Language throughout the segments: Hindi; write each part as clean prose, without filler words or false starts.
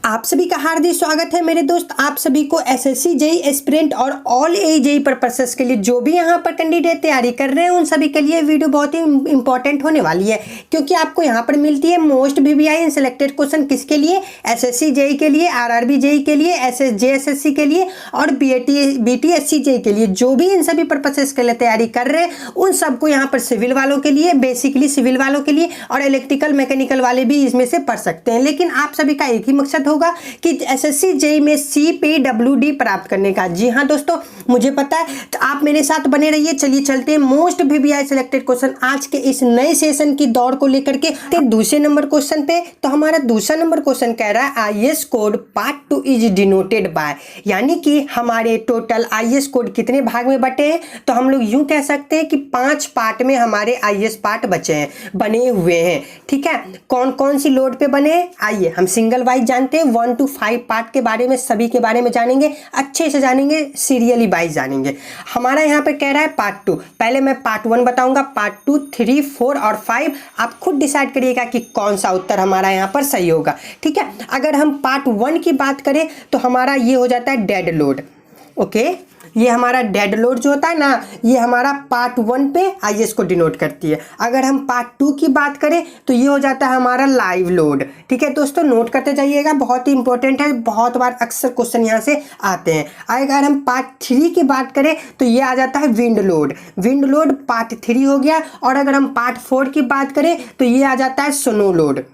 आप सभी का हार्दिक स्वागत है मेरे दोस्त। आप सभी को एसएससी जेई एस्पिरेंट और ऑल जेई पर्पसेस के लिए जो भी यहाँ पर कैंडिडेट तैयारी कर रहे हैं उन सभी के लिए वीडियो बहुत ही इंपॉर्टेंट होने वाली है, क्योंकि आपको यहाँ पर मिलती है मोस्ट वीवीआई इन सिलेक्टेड क्वेश्चन किसके लिए, एसएससी जेई के लिए, आरआरबी जेई के लिए, जेएसएससी के लिए और बीटीएससी जेई के लिए। जो भी इन सभी पर्पसेस के लिए तैयारी कर रहे हैं उन सबको यहाँ पर सिविल वालों के लिए, बेसिकली सिविल वालों के लिए, और इलेक्ट्रिकल मैकेनिकल वाले भी इसमें से पढ़ सकते हैं। लेकिन आप सभी का एक ही मकसद होगा कि एसएससी जेई में CPWD प्राप्त करने का। जी हाँ दोस्तों, मुझे पता है, तो आप मेरे साथ बने रहिए। चलिए चलते हैं मोस्ट वीवीआई सिलेक्टेड क्वेश्चन आज के इस नए सेशन की दौड़ को लेकर के दूसरे नंबर क्वेश्चन पे। तो हमारा दूसरा नंबर क्वेश्चन कह रहा है IAS code part 2 is denoted by, यानी कि हमारे टोटल आईएएस कोड कितने भाग में बटे हैं। तो हम लोग यूं कह सकते हैं कि 5 पार्ट में हमारे आईएएस पार्ट बचे हैं, बने हुए हैं। ठीक है, कौन कौन सी लोड पे बने, आइए हम सिंगल वाइज जानते हैं। 1 to 5 पार्ट के बारे में, सभी के बारे में जानेंगे, अच्छे से जानेंगे, सीरियली वाइज जानेंगे। हमारा यहाँ पे कह रहा है पार्ट 2। पहले मैं पार्ट 1 बताऊंगा, पार्ट 2, 3, 4 और 5 आप खुद डिसाइड करिएगा कि कौन सा उत्तर हमारा यहाँ पर सही होगा। ठीक है, अगर हम पार्ट 1 की बात करें तो हमारा ये हो जाता है डेड लोड। ओके, ये हमारा डेड लोड जो होता है ना, ये हमारा पार्ट 1 पे आईएएस को डिनोट करती है। अगर हम पार्ट 2 की बात करें तो ये हो जाता है हमारा लाइव लोड। ठीक है दोस्तों, नोट करते जाइएगा, बहुत ही इंपॉर्टेंट है, बहुत बार अक्सर क्वेश्चन यहाँ से आते हैं। अगर हम पार्ट 3 की बात करें तो ये आ जाता है wind load. Wind load part 3 हो गया। और अगर हम पार्ट 4 की बात करें तो ये आ जाता है स्नो लोड।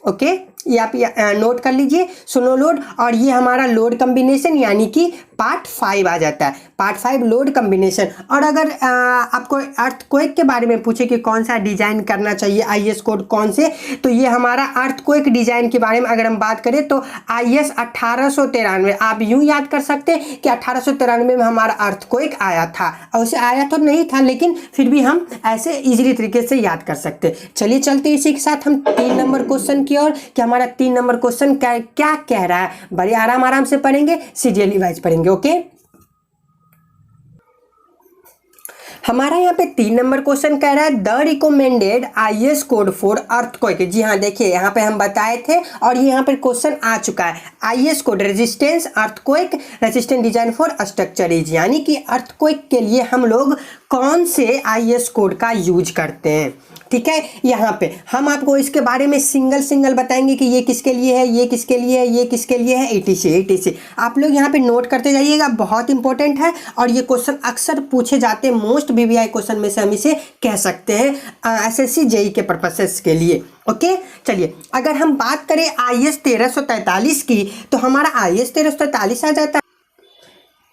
ओके, ये आप नोट कर लीजिए, स्नो लोड। और ये हमारा लोड कम्बिनेशन यानी कि पार्ट 5 आ जाता है, पार्ट 5 लोड कम्बिनेशन। और अगर आपको अर्थक्वेक के बारे में पूछे कि कौन सा डिजाइन करना चाहिए आईएएस कोड कौन से, तो ये हमारा अर्थक्वेक डिजाइन के बारे में अगर हम बात करें तो आईएएस 1893। आप यूं याद कर सकते हैं कि 1893 में हमारा अर्थक्वेक आया था, और उसे आया तो नहीं था लेकिन फिर भी हम ऐसे इजीली तरीके से याद कर सकते। चलिए चलते इसी के साथ हम 3 नंबर क्वेश्चन की ओर, कि हमारा 3 नंबर क्वेश्चन क्या कह रहा है। बड़े आराम से पढ़ेंगे, सीरियली वाइज पढ़ेंगे। ओके, हमारा यहाँ पे 3 नंबर क्वेश्चन कह रहा है the recommended IAS code for earthquake. जी हाँ, देखिए यहाँ पे हम बताए थे और ये यहाँ पे क्वेश्चन आ चुका है। IAS code resistance earthquake resistant design for structure is, यानी कि अर्थक्वेक के लिए हम लोग कौन से आईएएस कोड का यूज करते हैं। ठीक है, यहाँ पे हम आपको इसके बारे में सिंगल बताएंगे कि ये किसके लिए है, ये किसके लिए है, ये किसके लिए है, etc। आप लोग यहाँ पे नोट करते जाइएगा, बहुत इंपॉर्टेंट है। और ये क्वेश्चन अक्सर पूछे जाते हैं, मोस्ट वीवीआई क्वेश्चन में से हम इसे कह सकते हैं एसएससी जेई के पर्पसेस के लिए। ओके, चलिए अगर हम बात करें आईएएस 1343 की, तो हमारा आईएएस 1343 आ जाता है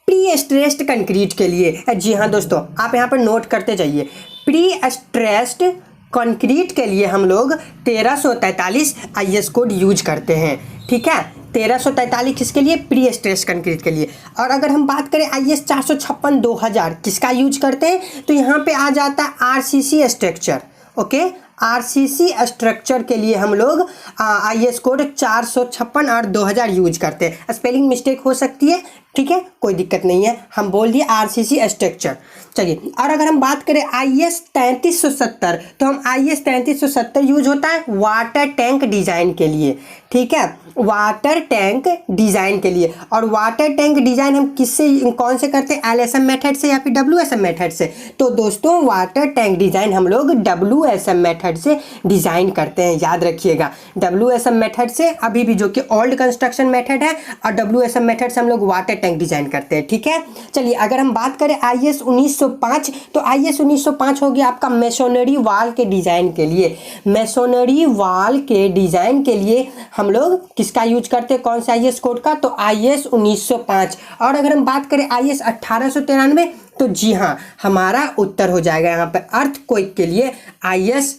प्री स्ट्रेस्ड कंक्रीट के लिए। जी हाँ दोस्तों, आप यहाँ पर नोट करते जाइए, प्री स्ट्रेस्ड कंक्रीट के लिए हम लोग 1343 आईएएस कोड यूज करते हैं। ठीक है, 1343 किसके लिए, प्री स्ट्रेस कंक्रीट के लिए। और अगर हम बात करें आईएएस 456/2000 किसका यूज करते हैं, तो यहाँ पे आ जाता है RCC structure. Okay, RCC structure के लिए हम लोग आईएएस कोड 456 और 2000 यूज करते हैं। स्पेलिंग मिस्टेक हो सकती है, ठीक है, कोई दिक्कत नहीं है, हम बोल दिए आरसीसी स्ट्रक्चर। चलिए, और अगर हम बात करें आईएएस 3370, तो हम आईएएस 3370 यूज होता है वाटर टैंक डिजाइन के लिए। ठीक है, वाटर टैंक डिजाइन के लिए। और वाटर टैंक डिजाइन हम किससे, कौन से करते हैं, एलएसएम मेथड से या फिर डब्ल्यूएसएम मेथड से। तो दोस्तों वाटर टैंक डिजाइन हम लोग डब्ल्यूएसएम मेथड से डिजाइन करते हैं, याद रखिएगा, डब्ल्यूएसएम मेथड से, अभी भी जो कि ओल्ड कंस्ट्रक्शन मेथड है, और डब्ल्यूएसएम मेथड से हम लोग वाटर टैंक डिजाइन करते हैं। ठीक है, चलिए अगर हम बात करें आईएएस 1905, तो आईएएस 1905 हो गया आपका मेसोनरी वाल के डिजाइन के लिए। मेसोनरी वाल के डिजाइन के लिए हम लोग किसका यूज करते हैं, कौन सा आईएएस कोड का, तो आईएएस 1905। और अगर हम बात करें आईएएस 1893, तो जी हाँ, हमारा उत्तर हो जाएगा यहाँ पर अर्थक्वेक के लिए आईएएस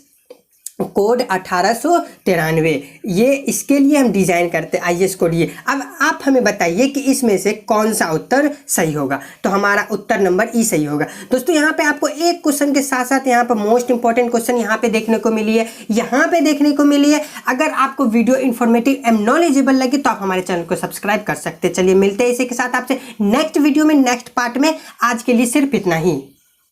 कोड 1893। ये इसके लिए हम डिजाइन करते हैं आईएएस कोड ये। अब आप हमें बताइए कि इसमें से कौन सा उत्तर सही होगा, तो हमारा उत्तर नंबर ई सही होगा। दोस्तों यहाँ पे आपको एक क्वेश्चन के साथ साथ यहाँ पर मोस्ट इंपॉर्टेंट क्वेश्चन यहाँ पे देखने को मिली है, अगर आपको वीडियो इन्फॉर्मेटिव एंड नॉलेजेबल लगे तो आप हमारे चैनल को सब्सक्राइब कर सकते हैं। चलिए मिलते हैं इसी के साथ आपसे नेक्स्ट वीडियो में, नेक्स्ट पार्ट में। आज के लिए सिर्फ इतना ही।